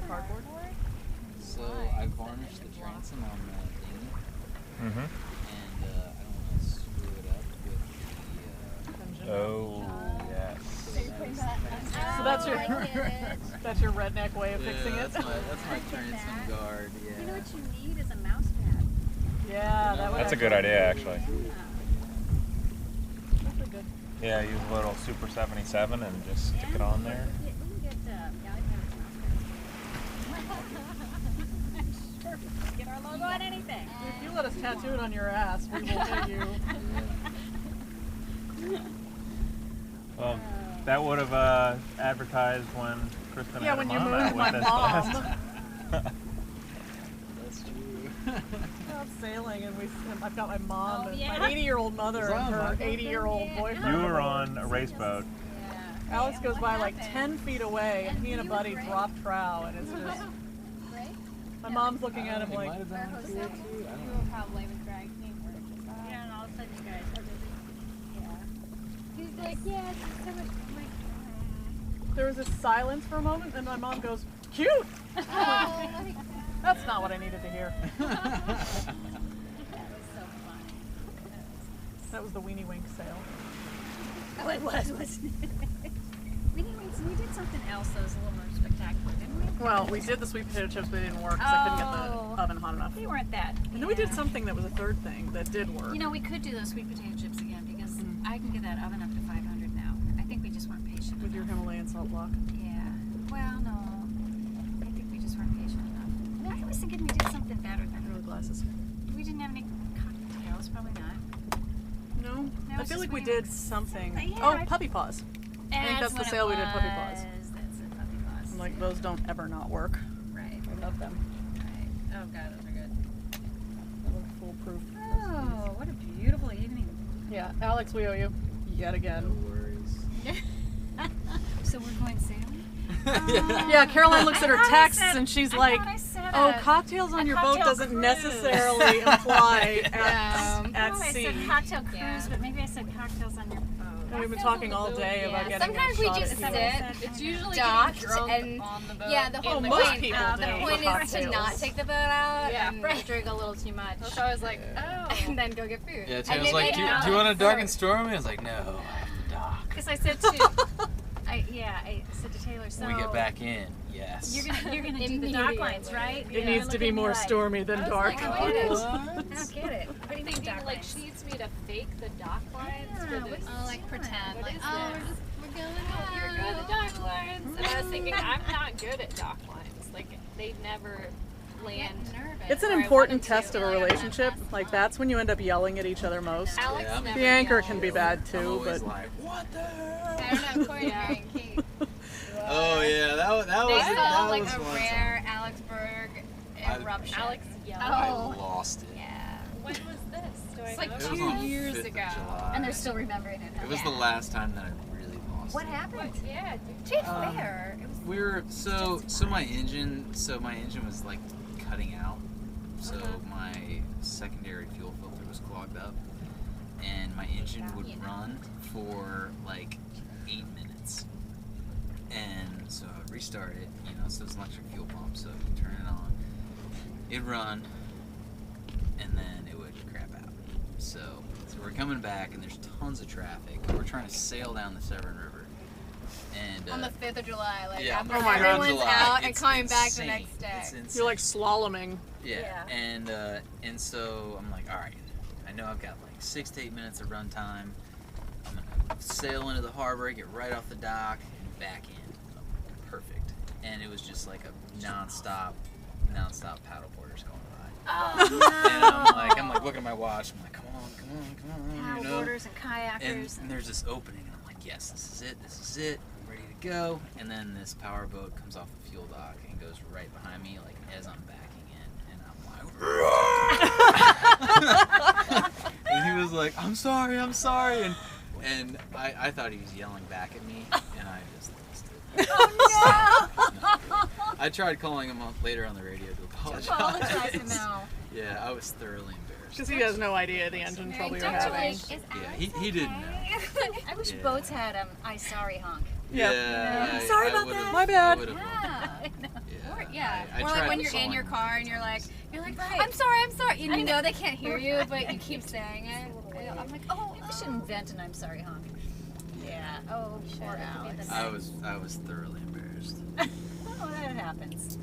dry cardboard? So I varnished the transom on the dinghy, Mm-hmm. and I don't want to screw it up with the. Oh, yes. So that's your that's your redneck way of fixing it. That's my transom guard. Yeah. You know what you need is a mouse pad. Yeah, that would That's a good idea, actually. That's a good. Yeah, use a little Super 77 and just stick it on there. We can get Galley Pads mouse pads. Sure, get our logo on anything. If you let us tattoo it on your ass, we will pay you. Well, that would have advertised when Kristen Yeah, had when her you mom out moved with my us mom. last. That's true. Out sailing, and I've got my mom and yeah. my 80-year-old mother Was and that her my 80-year-old boyfriend. You were on a race boat. Yeah. Alex goes by like 10 feet away, and he and a buddy drop trow, and it's just. My mom's looking at him It like. might have been on tour too. I don't know. Probably with drag king or just Yeah, and all of a sudden you guys are busy. yeah. He's like, yeah, it's so much. I'm like, There was this silence for a moment, and my mom goes, "Cute." oh, like, That's not what I needed to hear. That was so fun. That was the Weenie Wink sale. Oh, it was, wasn't it? We did something else that was a little more spectacular, didn't we? Well, we did the sweet potato chips, but they didn't work because I couldn't get Oh. the oven hot enough. They weren't that. And then we did something that was a third thing that did work. You know, we could do those sweet potato chips again because I can get that oven up to 500 now. I think we just weren't patient With your enough. Himalayan salt block. Yeah. Well, no. I think we just weren't patient enough. I was thinking we did something better than Really glasses. we didn't have any cocktails. Probably not. No? I it's feel just like we Weenie did Winks. something. Yeah, Oh, I- puppy paws. That's that's the what sale it we did, puppy was. paws. That's it, puppy paws. I'm like, those don't ever not work. Right. I love them. Right. Oh god, those are good. They look foolproof. Oh, what a beautiful evening. Yeah, Alex, we owe you yet No again. worries. So we're going sailing? Yeah, Caroline looks at her I thought I texts said- and she's I like, thought I said "Oh, a- cocktails on a your boat cocktail doesn't cruise." necessarily imply I at thought I sea." said cocktail cruise, Yeah. but maybe I said cocktails on your boat. And we've been talking all day about yeah. getting Sometimes a we shot just at Is that people. what I sit. said? It's usually docked getting drunk and on the boat. yeah, the whole Oh, point, most people do the for point is to cocktails. not take the boat out Yeah. and drink a little too much, So I was like, oh. and then go get food. Yeah, And Tim was then like, they do know. you want to dock and storm me? I was like, no, I have to dock. Because I said to, I said to Taylor, so When we get back in, yes. you're gonna do the dock lines, right? It needs to be more stormy than dark. like, I don't What? get it. I'm thinking like she needs me to fake the dock lines for this. Oh, like pretend, What like, is oh, this? we're going You're good at dock lines. And I was thinking, I'm not good at dock lines. Like, they never land. nervous. It's an Or I important wanted to. test of a relationship. Like, that's when you end up yelling at each other most. Alex Yeah. never The anchor yells. can be bad I'm too, always but like, what the hell? I don't know, Corey and Kate. Oh yeah, that was They that saw like was a one rare Alexberg eruption. Alex yelled. time. I lost it. Yeah. When was this? Do I It's like know? It was 2 on years 5th of ago. July. And they're still remembering it. It was the last time that I really lost What it. happened? Yeah. To be fair, it was We were so my engine was like cutting out, so my secondary fuel filter was clogged up, and my engine would run for like 8 minutes, and so I would restart it. You know, so it's an electric fuel pump, so you turn it on, it'd run, and then it would crap out. So we're coming back, and there's tons of traffic. We're trying to sail down the Severn River, and on the 5th of July, like yeah, after Oh my God. everyone's July. out and It's coming back the insane. next day. It's insane. you're like slaloming. Yeah. And so I'm like, all right, I know I've got like 6 to 8 minutes of run time. I'm gonna sail into the harbor, get right off the dock, and back in. Perfect. And it was just like a non-stop paddle boarders going by. Oh, And I'm like looking at my watch. I'm like, come on, you know. Paddleboarders and kayakers. And there's this opening, and I'm like, yes, this is it. I'm ready to go. And then this power boat comes off the fuel dock and goes right behind me, like as I'm backing in, and I'm like, and he was like, I'm sorry, and I thought he was yelling back at me, and I just lost it. Oh I tried calling him up later on the radio to apologize. no. Yeah, I was thoroughly embarrassed. Because he has no idea the engine trouble you're having. Yeah, he didn't know. I wish Yeah. boats had I sorry honk. Yeah. Yeah, Sorry about would've- that. My bad. I would've loved Yeah. that. Yeah. Or Yeah. I Or tried like when you're someone- in your car and you're like, Right. I'm sorry, and you know they can't hear you, but you keep saying it. I'm like, oh, We should invent an I'm sorry honk. Yeah. Oh, poor Alex. I was thoroughly embarrassed. Oh, that happens.